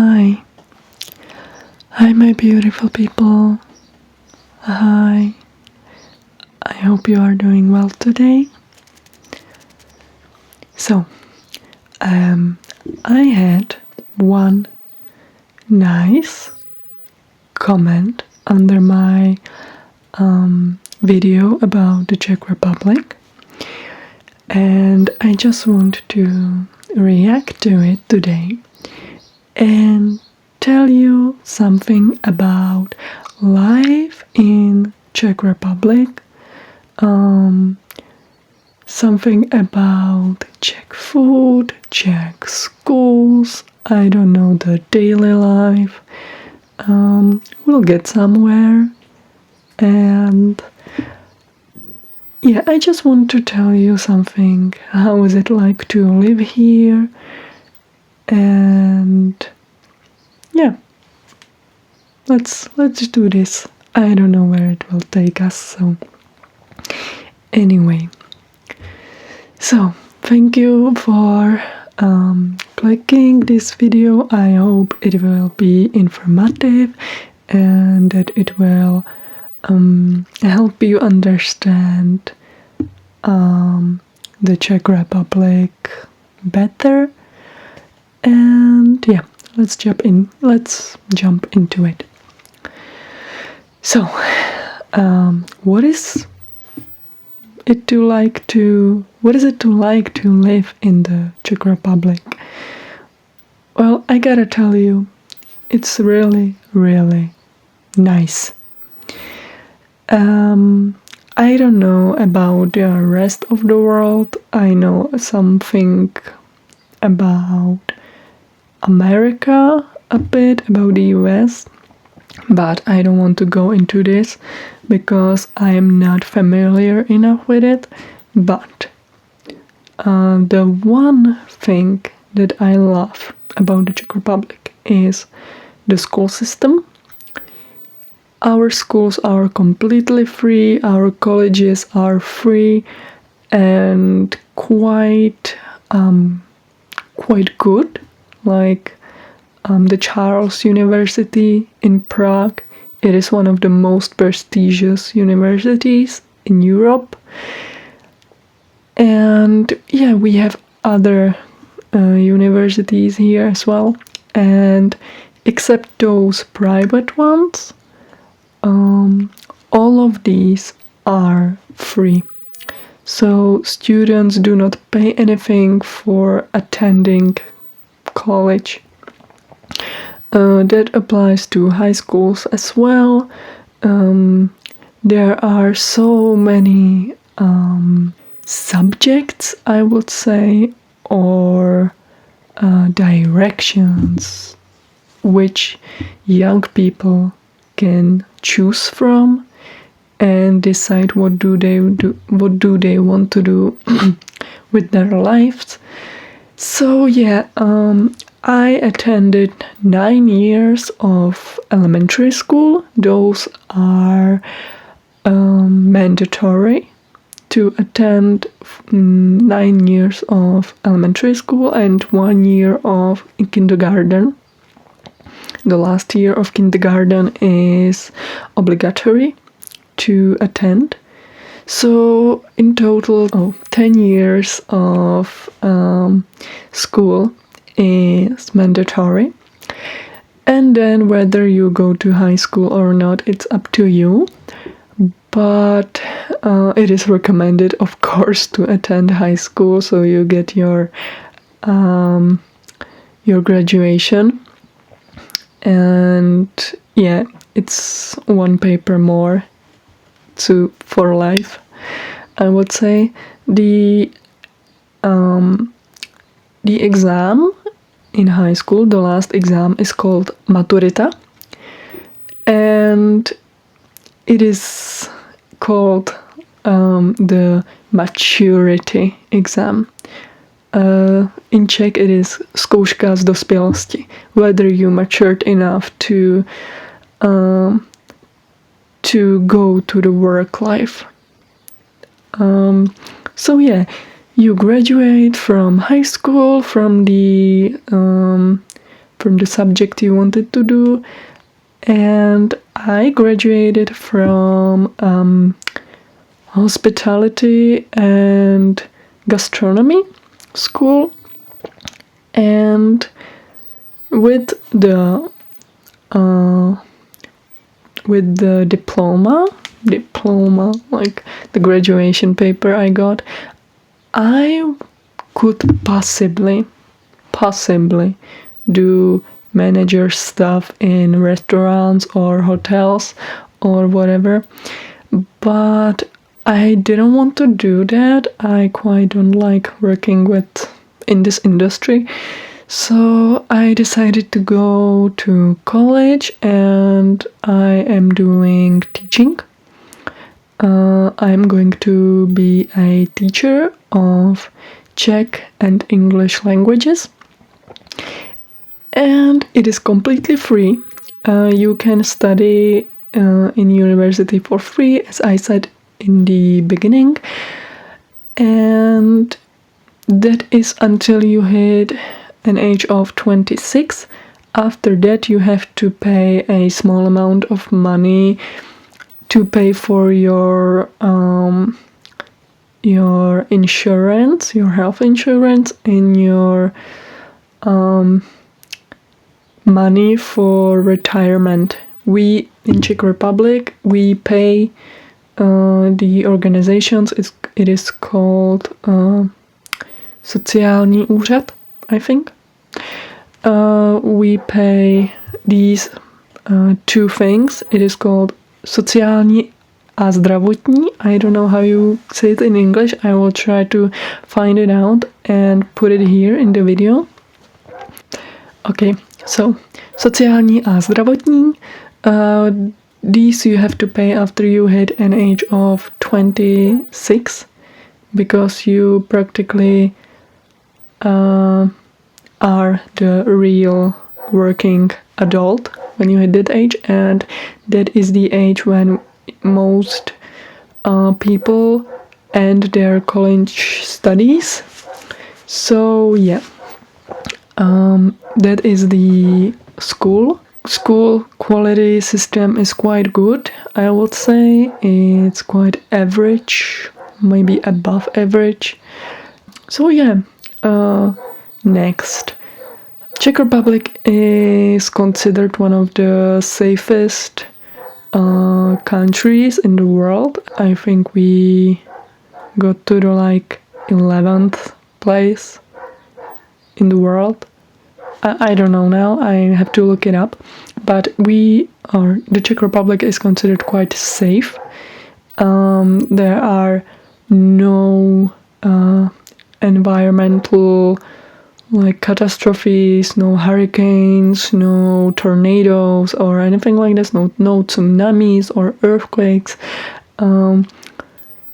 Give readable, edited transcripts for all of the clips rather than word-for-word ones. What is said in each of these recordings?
Hi. Hi, my beautiful people. Hi. I hope you are doing well today. So, I had one nice comment under my video about the Czech Republic, and I just want to react to it today and tell you something about life in Czech Republic, something about Czech food, Czech schools, I don't know, the daily life. We'll get somewhere, and yeah, I just want to tell you something. How is it like to live here? And yeah, let's do this. I don't know where it will take us, so anyway. So thank you for clicking this video. I hope it will be informative and that it will help you understand the Czech Republic better. And yeah, let's jump into it. So, what is it like to live in the Czech Republic? Well, I gotta tell you, it's really, really nice. I don't know about the rest of the world. I know something about America, a bit about the US, but I don't want to go into this because I am not familiar enough with it. But the one thing that I love about the Czech Republic is the school system. Our schools are completely free, our colleges are free and quite good. Like the Charles University in Prague, it is one of the most prestigious universities in Europe. And yeah, we have other universities here as well. And except those private ones, all of these are free. So students do not pay anything for attending college. That applies to high schools as well. There are so many subjects, I would say, or directions which young people can choose from and decide what do they want to do with their lives. So yeah, I attended 9 years of elementary school. Those are mandatory to attend 9 years of elementary school and 1 year of kindergarten. The last year of kindergarten is obligatory to attend. So in total, 10 years of school is mandatory. And then whether you go to high school or not, it's up to you. But it is recommended, of course, to attend high school so you get your graduation. And yeah, it's one paper more for life, I would say. The exam in high school, the last exam, is called Maturita, and it is called the maturity exam. In Czech it is zkouška z dospělosti, whether you matured enough to go to the work life. So yeah, you graduate from high school, from the from the subject you wanted to do. And I graduated from hospitality and gastronomy school, and with the diploma, like the graduation paper I got, I could possibly do manager stuff in restaurants or hotels or whatever, but I didn't want to do that. I quite don't like working in this industry. So I decided to go to college, and I am doing teaching. I'm going to be a teacher of Czech and English languages. And it is completely free. You can study in university for free, as I said in the beginning. And that is until you hit an age of 26. After that, you have to pay a small amount of money to pay for your insurance, your health insurance, and your money for retirement. We in Czech Republic, we pay the organizations. It is called Sociální úřad, I think. We pay these two things. It is called sociální a zdravotní. I don't know how you say it in English. I will try to find it out and put it here in the video. Okay, so sociální a zdravotní. These you have to pay after you hit an age of 26, because you practically are the real working adult when you hit that age, and that is the age when most people end their college studies. So yeah, that is the school. School quality system is quite good, I would say. It's quite average, maybe above average. So yeah, next. Czech Republic is considered one of the safest countries in the world. I think we got to the 11th place in the world. I don't know now, I have to look it up. But the Czech Republic is considered quite safe. There are no environmental catastrophes, no hurricanes, no tornadoes or anything like this, no tsunamis or earthquakes.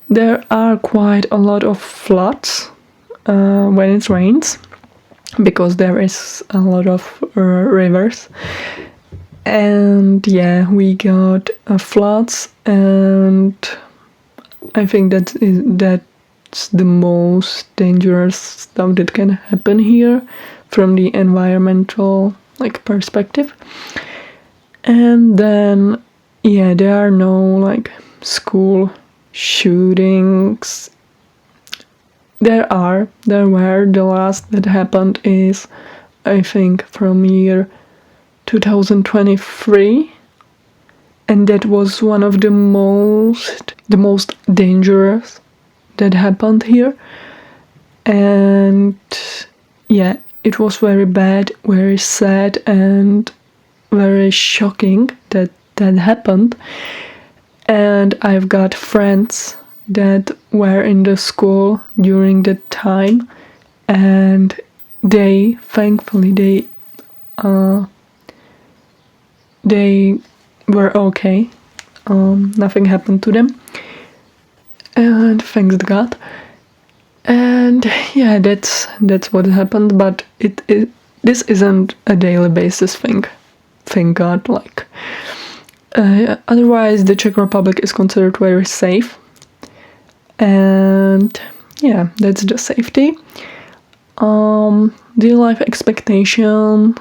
There are quite a lot of floods when it rains, because there is a lot of rivers. And yeah, we got floods, and I think that's the most dangerous stuff that can happen here from the environmental perspective. And then yeah, there are no school shootings. There were. The last that happened is, I think, from year 2023, and that was one of the most dangerous that happened here. And yeah, it was very bad, very sad, and very shocking that happened. And I've got friends that were in the school during that time, and they thankfully they were okay. Nothing happened to them, and thanks to God. And yeah, that's what happened. But this isn't a daily basis thing, thank God. Otherwise, the Czech Republic is considered very safe. And yeah, that's the safety. The life expectation,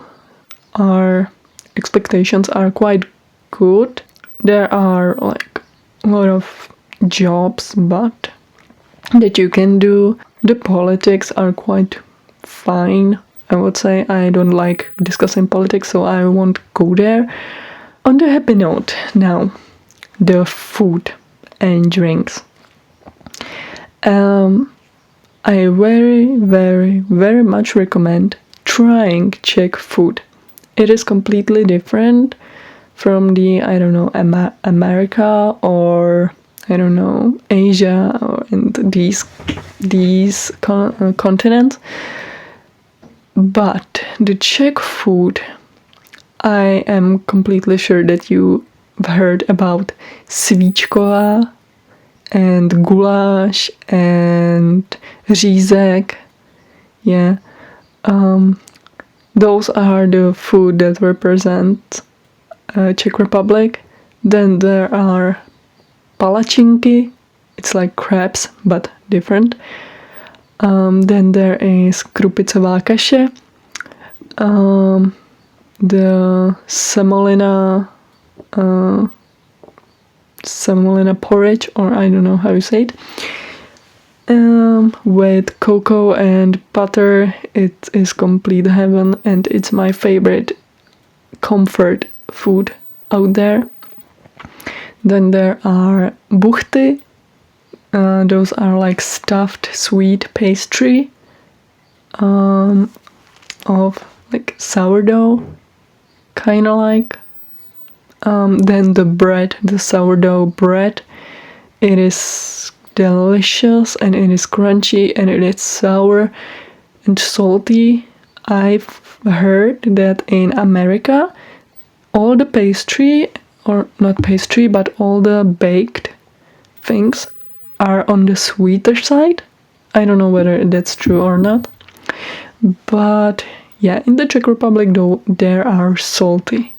our expectations are quite good. There are like a lot of jobs but that you can do. The politics are quite fine, I would say. I don't like discussing politics, so I won't go there. On the happy note, now the food and drinks. I very, very, very much recommend trying Czech food. It is completely different from the, I don't know, America or, I don't know, Asia or and these continents. But the Czech food, I am completely sure that you've heard about svíčková and goulash and řízek. Yeah. Those are the food that represent Czech Republic. Then there are palačinky. It's like crepes, but different. Then there is krupicová kaše. The semolina porridge, or I don't know how you say it. With cocoa and butter, it is complete heaven, and it's my favorite comfort food out there. Then there are buchty. Those are like stuffed sweet pastry of like sourdough, kind of like. Then the bread, the sourdough bread, it is delicious and it is crunchy and it is sour and salty. I've heard that in America all the pastry, or not pastry, but all the baked things are on the sweeter side. I don't know whether that's true or not. But yeah, in the Czech Republic though, there are salty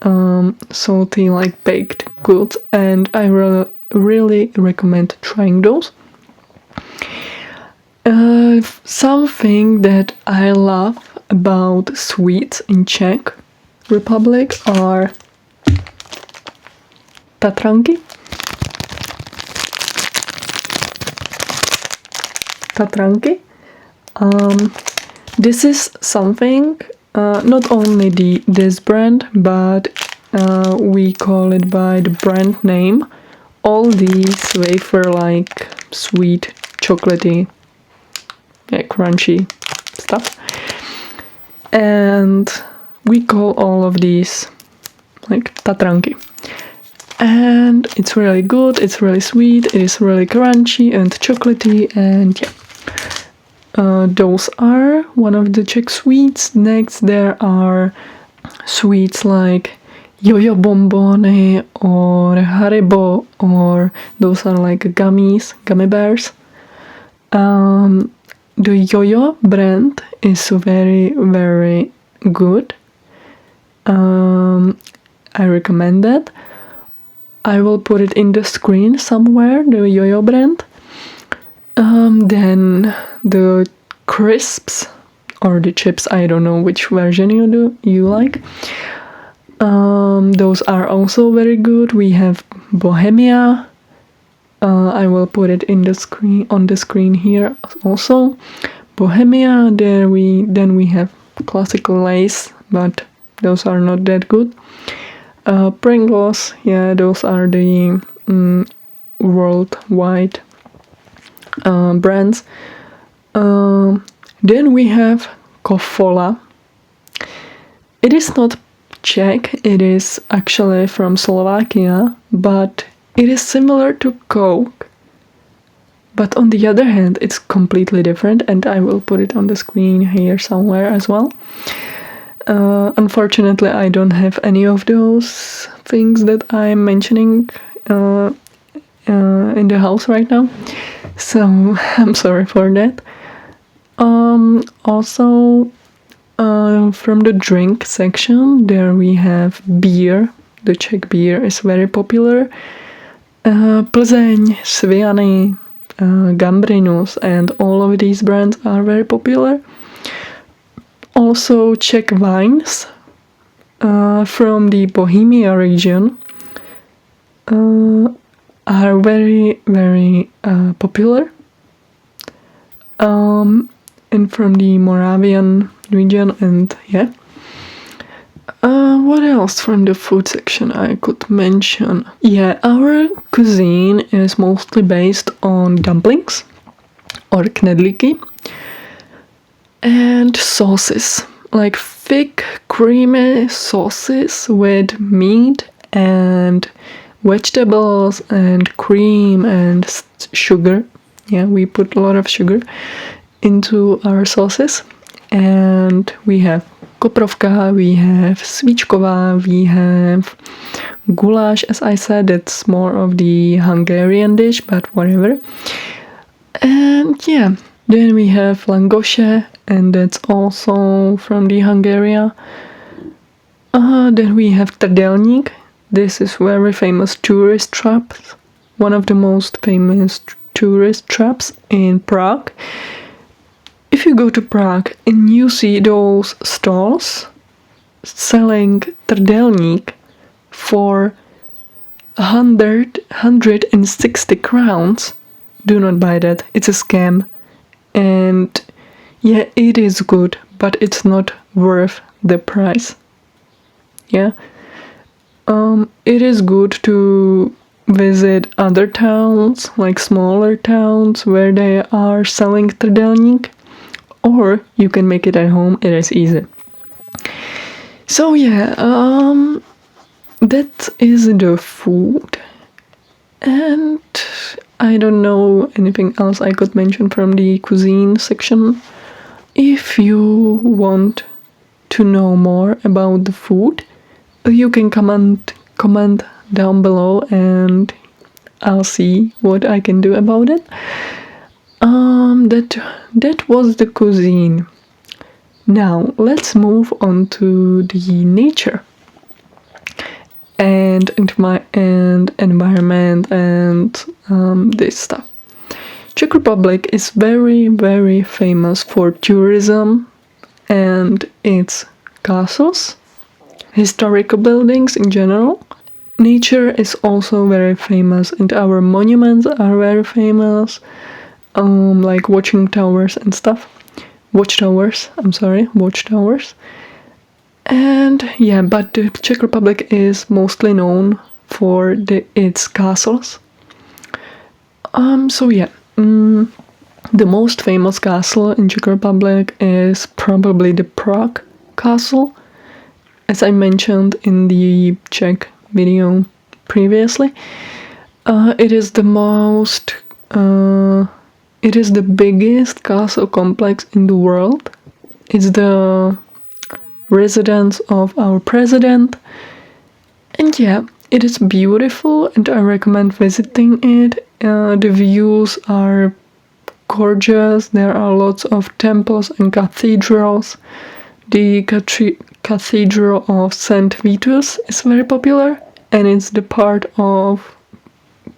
like baked goods, and I really recommend trying those. Something that I love about sweets in Czech Republic are Tatranky. This is something, not only this brand, but we call it by the brand name. All these wafer like sweet, chocolatey, crunchy stuff. And we call all of these like Tatranky. And it's really good, it's really sweet, it is really crunchy and chocolatey, and yeah. Those are one of the Czech sweets. Next there are sweets like Yo-Yo Bombony or Haribo, or those are like gummy bears. The Yo-Yo brand is very, very good. I recommend that. I will put it in the screen somewhere, the Yo-Yo brand. Then the crisps or the chips, I don't know which version you like. Those are also very good. We have Bohemia. I will put it on the screen here also. Bohemia. Then we have classical Lays, but those are not that good. Pringles, yeah, those are the worldwide brands. Then we have Kofola. It is not Czech, it is actually from Slovakia, but it is similar to Coke. But on the other hand, it's completely different, and I will put it on the screen here somewhere as well. Unfortunately, I don't have any of those things that I'm mentioning in the house right now, so I'm sorry for that. Also, from the drink section, there we have beer. The Czech beer is very popular. Plzeň, Sviany, Gambrinus, and all of these brands are very popular. Also, Czech wines. from the Bohemia region are very, very popular. And from the Moravian region, and yeah. What else from the food section I could mention? Yeah, our cuisine is mostly based on dumplings or knedlíky and sauces, like thick, creamy sauces with meat and vegetables and cream and sugar. Yeah, we put a lot of sugar into our sauces, and we have koprovka, we have svíčková, we have goulash. As I said, it's more of the Hungarian dish, but whatever. And yeah, then we have langoše, and that's also from the Hungary. Then we have trdelník. This is very famous tourist trap, one of the most famous tourist traps in Prague. If you go to Prague and you see those stalls selling trdelník for 160 crowns, do not buy that. It's a scam. And yeah, it is good, but it's not worth the price. Yeah. It is good to visit other towns, like smaller towns where they are selling trdelník, or you can make it at home. It is easy. So yeah, that is the food, and I don't know anything else I could mention from the cuisine section. If you want to know more about the food, you can comment down below, and I'll see what I can do about it. That was the cuisine. Now let's move on to the nature and environment and this stuff. Czech Republic is very, very famous for tourism and its castles, historical buildings in general. Nature is also very famous, and our monuments are very famous, like watchtowers. And yeah, but the Czech Republic is mostly known for its castles. So yeah, the most famous castle in Czech Republic is probably the Prague Castle, as I mentioned in the Czech video previously. It is the biggest castle complex in the world. It's the residence of our president, and yeah, it is beautiful, and I recommend visiting it. The views are gorgeous. There are lots of temples and cathedrals. The Cathedral of St. Vitus is very popular, and it's the part of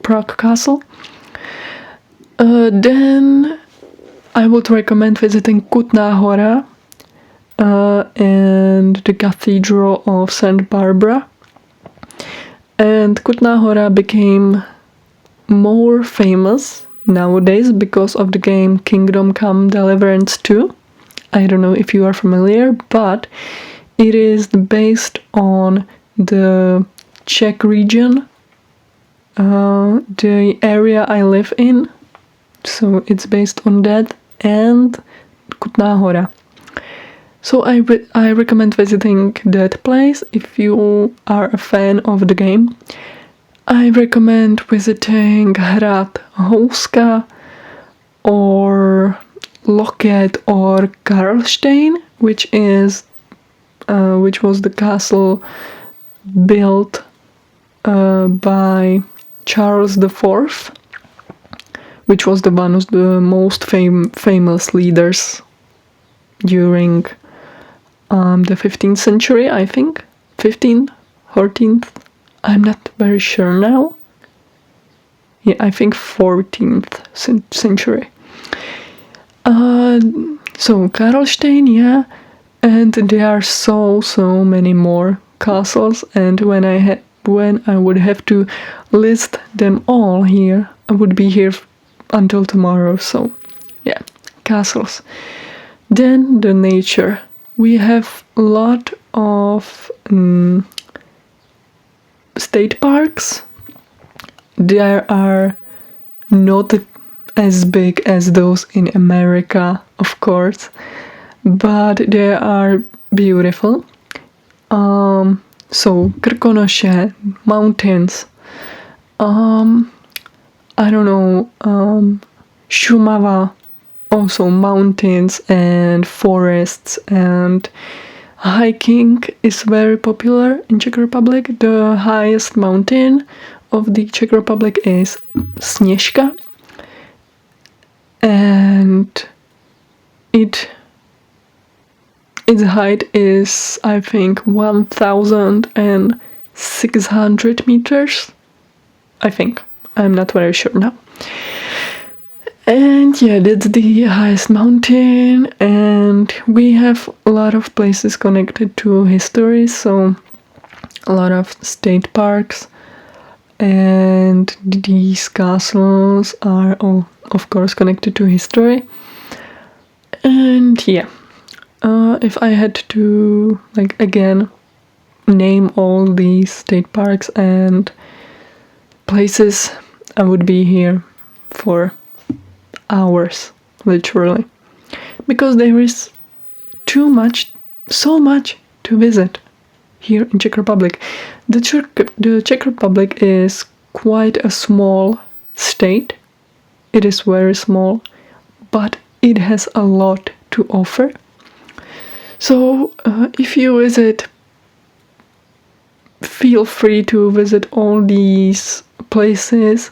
Prague Castle. Then I would recommend visiting Kutná Hora and the Cathedral of St. Barbara. And Kutná Hora became more famous nowadays because of the game Kingdom Come Deliverance 2. I don't know if you are familiar, but it is based on the Czech region, the area I live in. So it's based on that and Kutná Hora. So I recommend visiting that place if you are a fan of the game. I recommend visiting Hrad Houska or Loket or Karlstein, which was the castle built by Charles IV, which was one of the most famous leaders during the 15th century, I think. 15th, 14th, I'm not very sure now. Yeah, I think 14th century. So Karlstein, yeah, and there are so many more castles, and when I would have to list them all here, I would be here until tomorrow. So yeah, castles. Then the nature. We have a lot of state parks. There are not as big as those in America, of course, but they are beautiful. So Krkonoše, mountains. I don't know. Šumava, also mountains and forests, and hiking is very popular in Czech Republic. The highest mountain of the Czech Republic is Sněžka, and its height is, I think, 1,600 meters. I think. I'm not very sure now. And yeah, that's the highest mountain, and we have a lot of places connected to history, so a lot of state parks, and these castles are all, of course, connected to history. And yeah, if I had to, like, again, name all these state parks and places, I would be here for hours, literally, because there is so much to visit here in Czech Republic. The Czech Republic is quite a small state. It is very small, but it has a lot to offer. So if you visit, feel free to visit all these places.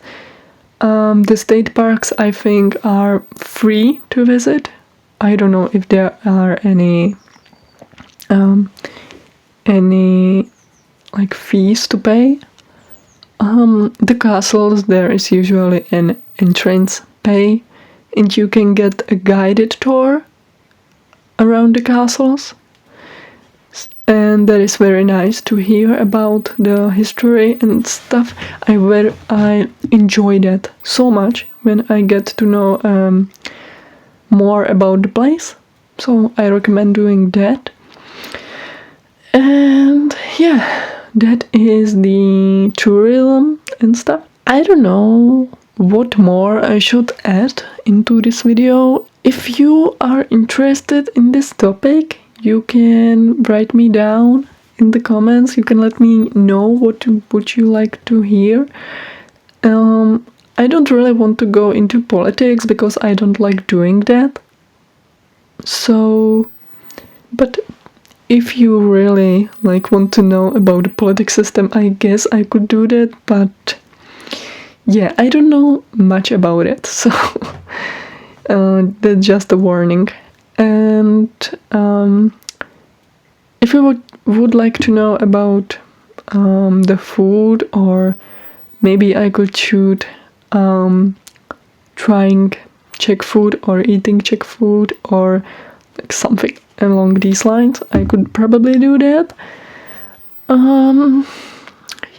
The state parks, I think, are free to visit. I don't know if there are any like fees to pay. The castles, there is usually an entrance pay, and you can get a guided tour around the castles. And that is very nice to hear about the history and stuff. I enjoy that so much when I get to know more about the place. So I recommend doing that. And yeah, that is the tourism and stuff. I don't know what more I should add into this video. If you are interested in this topic, you can write me down in the comments. You can let me know what you like to hear. I don't really want to go into politics because I don't like doing that. So, but if you really want to know about the politics system, I guess I could do that. But yeah, I don't know much about it. So that's just a warning. And if you would like to know about the food, or maybe I could shoot trying Czech food or eating Czech food or something along these lines, I could probably do that.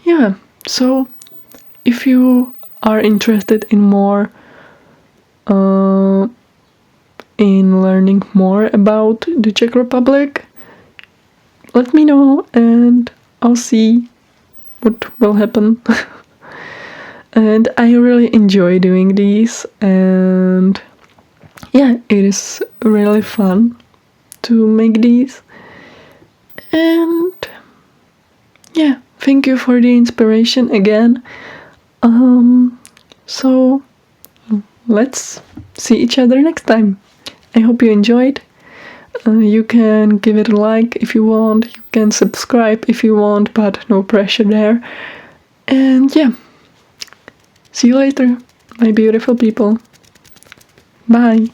Yeah, so if you are interested in more in learning more about the Czech Republic, let me know and I'll see what will happen. And I really enjoy doing these, and yeah, it is really fun to make these. And yeah, thank you for the inspiration again. So let's see each other next time. I hope you enjoyed. You can give it a like if you want, you can subscribe if you want, but no pressure there. And yeah, see you later, my beautiful people. Bye.